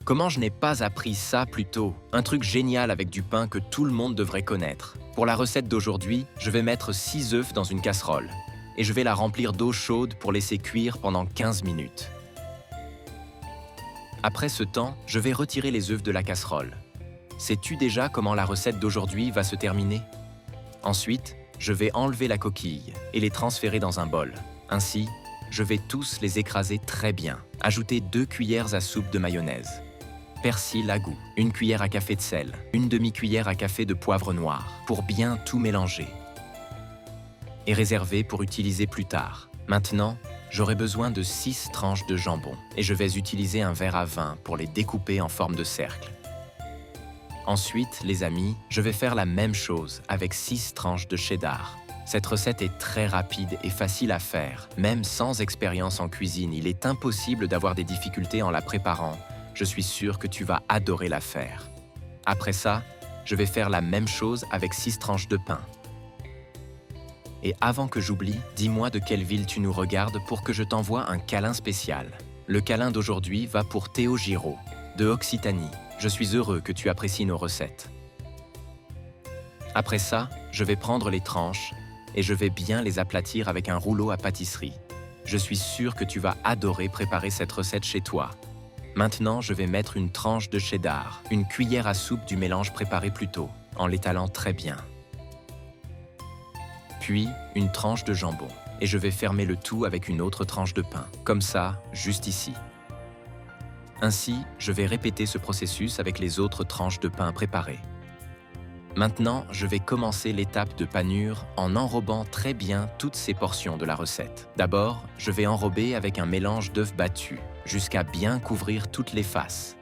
Comment je n'ai pas appris ça plus tôt? Un truc génial avec du pain que tout le monde devrait connaître. Pour la recette d'aujourd'hui, je vais mettre 6 œufs dans une casserole et je vais la remplir d'eau chaude pour laisser cuire pendant 15 minutes. Après ce temps, je vais retirer les œufs de la casserole. Sais-tu déjà comment la recette d'aujourd'hui va se terminer? Ensuite, je vais enlever la coquille et les transférer dans un bol. Ainsi, je vais tous les écraser très bien. Ajouter 2 cuillères à soupe de mayonnaise. Persil à goût, 1 cuillère à café de sel, 1 demi-cuillère à café de poivre noir pour bien tout mélanger. Et réserver pour utiliser plus tard. Maintenant, j'aurai besoin de 6 tranches de jambon et je vais utiliser un verre à vin pour les découper en forme de cercle. Ensuite, les amis, je vais faire la même chose avec 6 tranches de cheddar. Cette recette est très rapide et facile à faire. Même sans expérience en cuisine, il est impossible d'avoir des difficultés en la préparant. Je suis sûr que tu vas adorer la faire. Après ça, je vais faire la même chose avec 6 tranches de pain. Et avant que j'oublie, dis-moi de quelle ville tu nous regardes pour que je t'envoie un câlin spécial. Le câlin d'aujourd'hui va pour Théo Giraud, de Occitanie. Je suis heureux que tu apprécies nos recettes. Après ça, je vais prendre les tranches et je vais bien les aplatir avec un rouleau à pâtisserie. Je suis sûr que tu vas adorer préparer cette recette chez toi. Maintenant, je vais mettre une tranche de cheddar, 1 cuillère à soupe du mélange préparé plus tôt, en l'étalant très bien. Puis, une tranche de jambon, et je vais fermer le tout avec une autre tranche de pain, comme ça, juste ici. Ainsi, je vais répéter ce processus avec les autres tranches de pain préparées. Maintenant, je vais commencer l'étape de panure en enrobant très bien toutes ces portions de la recette. D'abord, je vais enrober avec un mélange d'œufs battus, jusqu'à bien couvrir toutes les faces.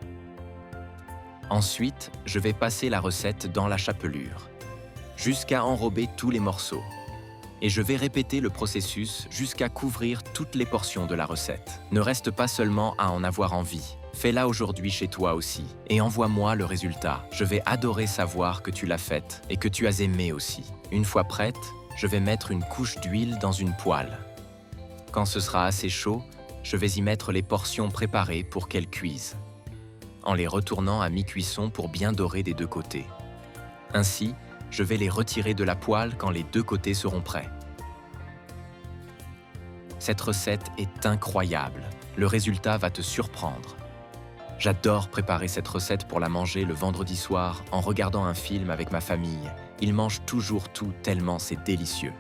Ensuite, je vais passer la recette dans la chapelure, jusqu'à enrober tous les morceaux. Et je vais répéter le processus jusqu'à couvrir toutes les portions de la recette. Ne reste pas seulement à en avoir envie. Fais-la aujourd'hui chez toi aussi et envoie-moi le résultat. Je vais adorer savoir que tu l'as faite et que tu as aimé aussi. Une fois prête, je vais mettre une couche d'huile dans une poêle. Quand ce sera assez chaud, je vais y mettre les portions préparées pour qu'elles cuisent, en les retournant à mi-cuisson pour bien dorer des deux côtés. Ainsi, je vais les retirer de la poêle quand les deux côtés seront prêts. Cette recette est incroyable. Le résultat va te surprendre. J'adore préparer cette recette pour la manger le vendredi soir en regardant un film avec ma famille. Ils mangent toujours tout tellement c'est délicieux.